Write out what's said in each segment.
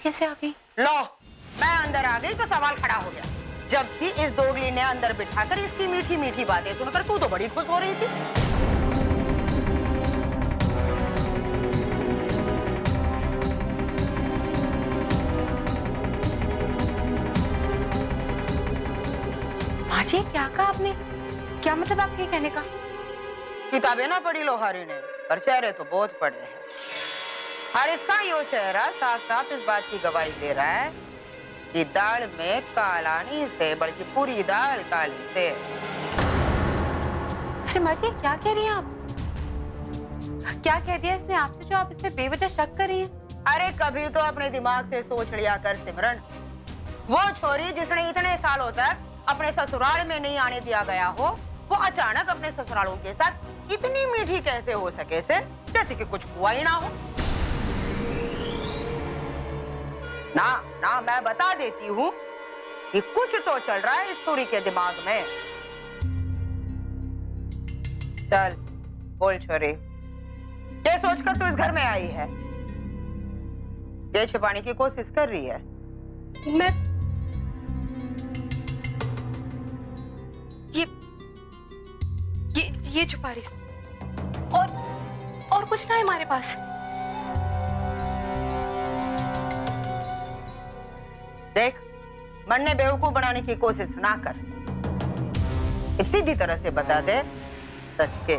कैसे आ गई? लो, मैं अंदर आ गई तो सवाल खड़ा हो गया। जबकि इस दोगली ने अंदर बिठाकर इसकी मीठी मीठी बातें सुनकर तू तो बड़ी खुश हो रही थी। माँ जी, क्या कहा आपने? क्या मतलब आपके कहने का? किताबें ना पढ़ी लोहारी ने, पर चेहरे तो बहुत पढ़े हैं। और इसका यो चेहरा साफ साफ इस बात की गवाही दे रहा है कि दाल में काला नहीं से बल्कि पूरी दाल काली से। अरे माँ जी, क्या कह रही हैं आप? क्या कह दिया इसने आपसे जो आप इस पे बेवजह शक कर रही हैं? अरे कभी तो अपने दिमाग से सोच लिया कर सिमरन। वो छोरी जिसने इतने सालों तक अपने ससुराल में नहीं आने दिया गया हो, वो अचानक अपने ससुरालों के साथ इतनी मीठी कैसे हो सके से, जैसे कि कुछ हुआ ही ना हो। ना ना, मैं बता देती हूँ कि कुछ तो चल रहा है इस छोरी के दिमाग में। चल बोल छोरी, ये सोचकर तू इस घर में आई है? ये छिपाने की कोशिश कर रही है? मैं ये छुपा रही हूँ। और कुछ ना है हमारे पास। देख, मन ने बेवकूफ बनाने की कोशिश ना कर। सीधी तरह से बता दे सच के।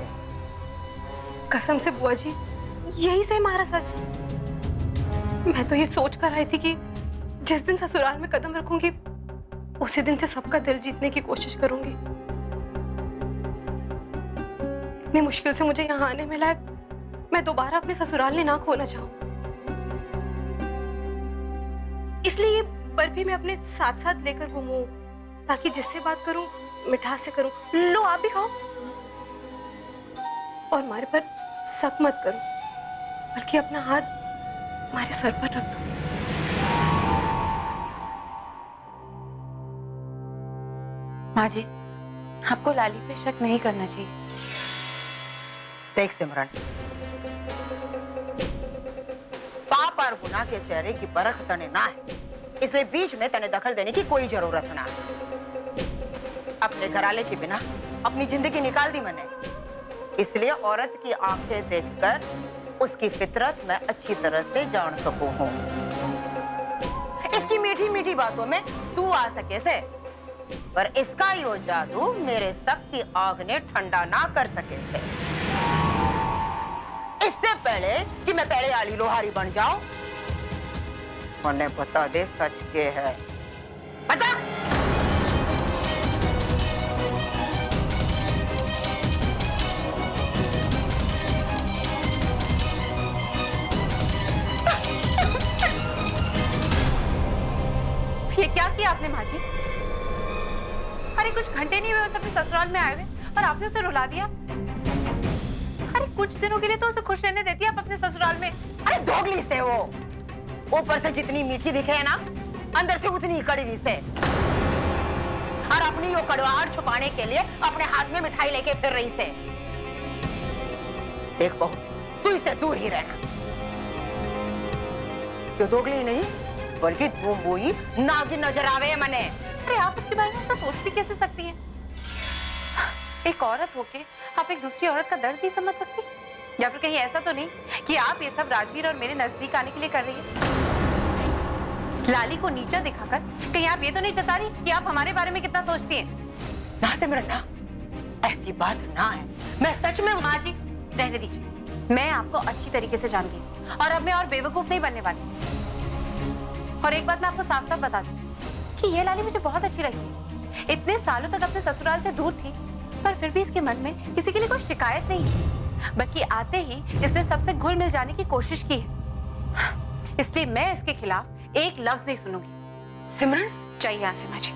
कसम से बुआ जी, यही से हमारा सच। मैं तो ये सोच कर आई थी कि जिस दिन ससुराल में कदम रखूंगी उसी दिन से सबका दिल जीतने की कोशिश करूंगी। इतनी मुश्किल से मुझे यहाँ आने मिला है, मैं दोबारा अपने ससुराल ने ना खोना चाहूं। इसलिए ये बर्फी मैं अपने साथ साथ लेकर घूमूं, ताकि जिससे बात करूं मिठास से करूं। लो आप भी खाओ और हमारे पर शक मत करो, बल्कि अपना हाथ हमारे सर पर रख दो। माँ जी, आपको लाली पे शक नहीं करना चाहिए। देख सिमरन, पाप और गुनाह के चेहरे की परख तने ना है, इसलिए बीच में तने दखल देने की कोई जरूरत ना है। अपने घराले के बिना अपनी जिंदगी निकाल दी मैंने, इसलिए औरत की आंखें देखकर उसकी फितरत मैं अच्छी तरह से जान सकूं हूं। इसकी मीठी मीठी बातों में तू आ सके से, पर इसका यो जादू मेरे सब की आग ने ठंडा ना कर सके से। इससे पहले कि मैं पहले आली लोहारी बन जाऊं, उन्हें बता दे सच के है। बता। ये क्या किया आपने माँ जी? अरे कुछ घंटे नहीं हुए उसे अपने ससुराल में आए हुए और आपने उसे रुला दिया। अरे कुछ दिनों के लिए तो उसे खुश रहने देती है आप अपने ससुराल में। अरे दोगली से वो, ऊपर से जितनी मीठी दिखे है ना, अंदर से उतनी कड़वी से। और अपनी वो कड़वाहट छुपाने के लिए अपने हाथ में मिठाई लेके फिर रही से। देख बहू, तू इससे दूर ही रहना। क्यों दोगली नहीं, बल्कि तू वही नागिन नजर आवे मने। अरे आप उसके बारे में ऐसा सोच भी कैसे सकती हैं? एक औरत होके आप एक दूसरी औरत का दर्द नहीं समझ सकती? या फिर कहीं ऐसा तो नहीं कि आप ये सब राजवीर और मेरे नजदीक आने के लिए कर रही हैं? लाली को नीचा दिखाकर कहीं आप ये तो नहीं जता रही कि आप हमारे बारे में कितना सोचती हैं? ना सिमरन ना, ऐसी बात ना है। मैं सच में। माँ जी, रहने दीजिए। मैं आपको अच्छी तरीके से जानती हूँ और अब मैं और बेवकूफ नहीं बनने वाली। और एक बात मैं आपको साफ साफ बता दूं कि ये लाली मुझे बहुत अच्छी लगी है। इतने सालों तक अपने ससुराल से दूर थी, पर फिर भी इसके मन में किसी के लिए कोई शिकायत नहीं है, बल्कि आते ही इसने सबसे घुल मिल जाने की कोशिश की है। इसलिए मैं इसके खिलाफ एक लफ्ज नहीं सुनूंगी। सिमरन, चाहिए यहाँ से मुझे।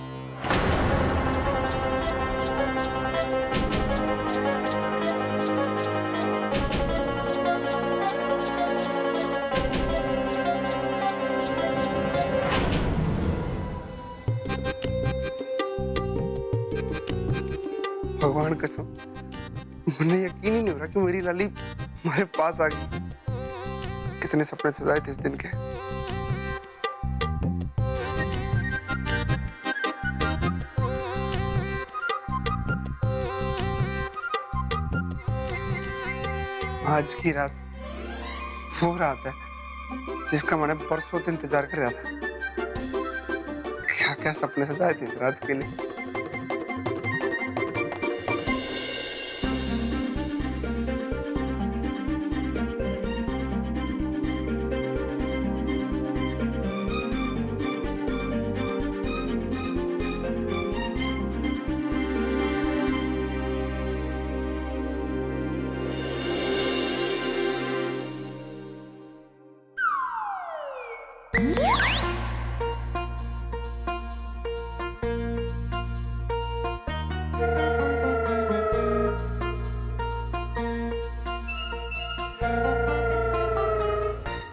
भगवान कसम, मुझे यकीन ही नहीं हो रहा कि मेरी लाली हमारे पास आ गई। कितने सपने सजाए थे इस दिन के। आज की रात वो रात है जिसका मैंने बरसों से इंतजार कर रहा था। क्या क्या सपने सजाए थे इस रात के लिए।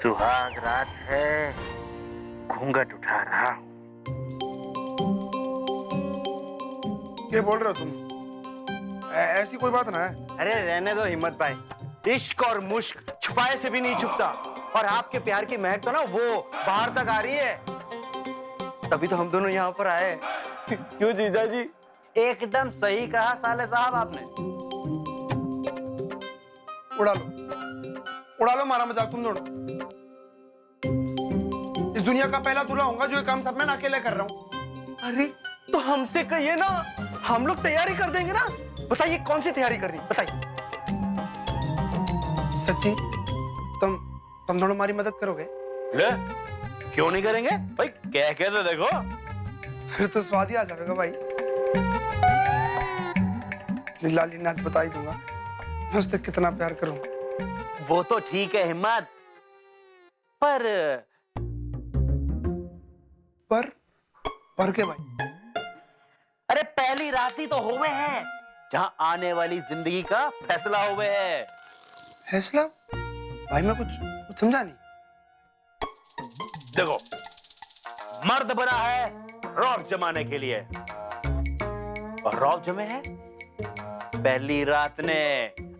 सुहाग रात है, घूंघट उठा रहा हूं। क्या बोल रहे हो तुम? ऐसी कोई बात ना है। अरे रहने दो हिम्मत भाई, इश्क और मुश्क छुपाए से भी नहीं छुपता, और आपके प्यार की महक तो ना वो बाहर तक आ रही है। तभी तो हम दोनों यहाँ पर आए। क्यों जीजा जी? एकदम सही कहा साले साहब आपने। उड़ा लो मारा मजाक तुम दोनों। इस दुनिया का पहला दूल्हा होऊंगा जो ये काम सब मैं अकेले कर रहा हूँ। अरे तो हमसे कहिए ना, हम लोग तैयारी कर देंगे ना। बताइए कौन सी तैयारी करनी, बताइए। सच्ची तुम दोनों हमारी मदद करोगे? ले, क्यों नहीं करेंगे भाई, कह के तो देखो। फिर तो स्वाद ही आ जाएगा भाई। लाली ने आज बता ही दूंगा मैं उससे कितना प्यार करूंगा। वो तो ठीक है हिम्मत, पर के भाई? अरे पहली रात ही तो हुए हैं जहां आने वाली जिंदगी का फैसला हुए है। फैसला? भाई मैं कुछ समझा नहीं। देखो, मर्द बना है रौब जमाने के लिए, और रौब जमे है पहली रात ने।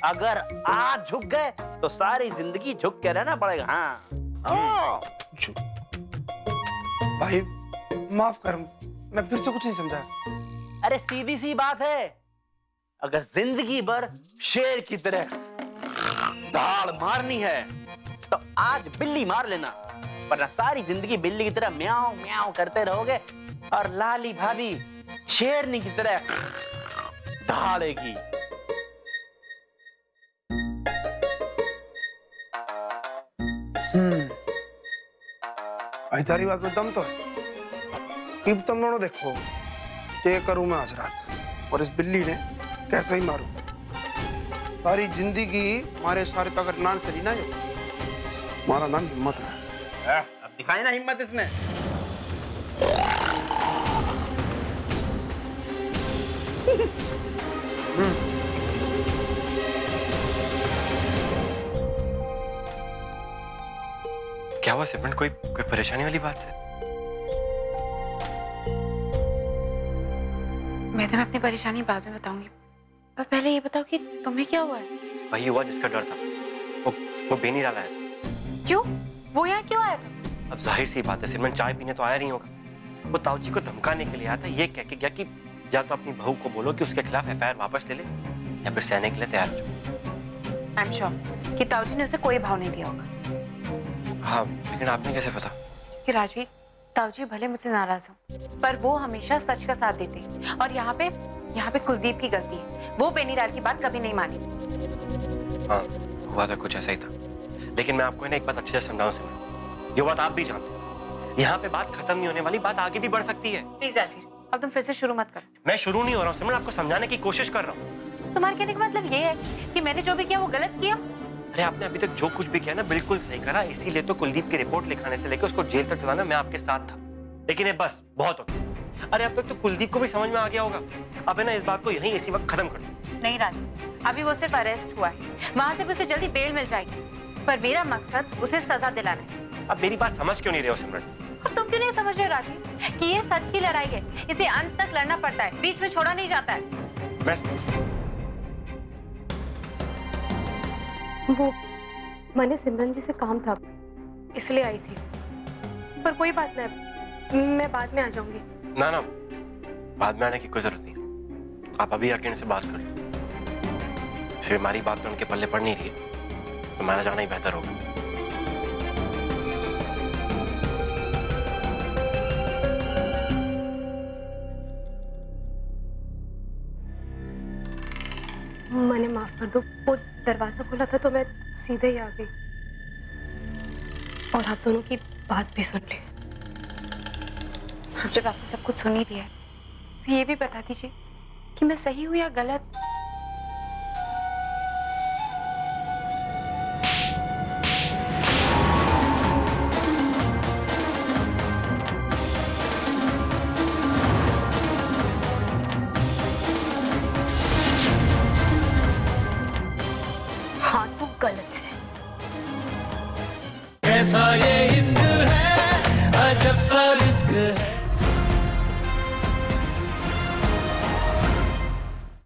अगर आज झुक गए तो सारी जिंदगी झुक के रहना पड़ेगा। हाँ भाई माफ कर, मैं फिर से कुछ नहीं समझा। अरे सीधी सी बात है, अगर जिंदगी भर शेर की तरह दाड़ मारनी है तो आज बिल्ली मार लेना, वरना सारी जिंदगी बिल्ली की तरह म्याऊं म्याऊं करते रहोगे और लाली भाभी शेरनी की तरह दहाड़ेगी। भाई तारी बात में दम तो है। अब तुम दोनों देखो क्या करूं मैं आज रात, और इस बिल्ली ने कैसे ही मारूं। सारी जिंदगी हमारे सारे पे अगर नान चली ना, ये हमारा नाम हिम्मत है। अब दिखाई ना हिम्मत इसने। क्या हुआ सिमरन, कोई परेशानी वाली बात है? मैं तुम्हें अपनी परेशानी बाद में बताऊंगी, पर पहले ये बताओ कि तुम्हें क्या हुआ है? वही हुआ जिसका डर था। वो बेनीराला है। क्यों? वो यहाँ क्यों आया था? अब जाहिर सी बात है सिमरन, चाय पीने तो आया नहीं होगा। वो ताऊ जी को धमकाने के लिए आया था, ये कह के गया कि या तो अपनी बहू को बोलो कि उसके खिलाफ एफआईआर वापस ले ले, या फिर सहने के लिए तैयार हो जाओ। आई एम श्योर कि ताऊ जी ने उसे कोई भाव नहीं दिया होगा। हाँ, लेकिन आपने कैसे पता? कि राजवीर, ताऊ जी भले मुझसे नाराज हो, पर वो हमेशा सच का साथ देते हैं, और यहाँ पे कुलदीप की गलती है। वो बेनीलाल की बात कभी नहीं मानी। हाँ, हुआ था कुछ ऐसा ही था, लेकिन मैं आपको एक बात अच्छे से समझाऊं सिमरन, जो बात आप भी जानते हैं, यहाँ पे बात खत्म नहीं होने वाली, बात आगे भी बढ़ सकती है। प्लीज अलवीर, अब तुम फिर से शुरू मत करो। मैं शुरू नहीं हो रहा हूँ सिमरन, आपको समझाने की कोशिश कर रहा हूँ। तुम्हारे कहने का मतलब ये है कि मैंने जो भी किया वो गलत किया? अरे आपने अभी तक जो कुछ भी किया ना बिल्कुल सही करा, इसीलिए तो कुलदीप की रिपोर्ट लिखाने से लेकर उसको जेल तक लाना मैं आपके साथ था। लेकिन ये बस बहुत हो गया। अरे अब तक तो कुलदीप को भी समझ में आ गया होगा। अब है ना, इस बात को यहीं इसी वक्त खत्म कर दो। नहीं राजवीर, अभी वो सिर्फ अरेस्ट हुआ है, वहां से भी उसे जल्दी बेल मिल जाएगी, पर मेरा मकसद उसे सजा दिलाना है। अब मेरी बात समझ क्यों नहीं रहे हो सिमरन? और तुम क्यों नहीं समझ रहे राजवीर कि ये सच की लड़ाई है, इसे अंत तक लड़ना पड़ता है, बीच में छोड़ा नहीं जाता है। वो मैंने सिमरन जी से काम था इसलिए आई थी, पर कोई बात नहीं, मैं बाद में आ जाऊंगी। ना ना, बाद में आने की कोई जरूरत नहीं। आप अभी आके इनसे बात कर लो। सिर्फ हमारी बात तो उनके पल्ले पड़ नहीं रही है। तुम्हारा जाना ही बेहतर होगा। मैंने माफ कर दो, वो दरवाजा खोला था तो मैं सीधे ही आ गई और आप दोनों की बात भी सुन ली। अब जब आपने सब कुछ सुन ही दिया है, तो ये भी बता दीजिए कि मैं सही हूं या गलत। हाँ तो गलत है। कैसा ये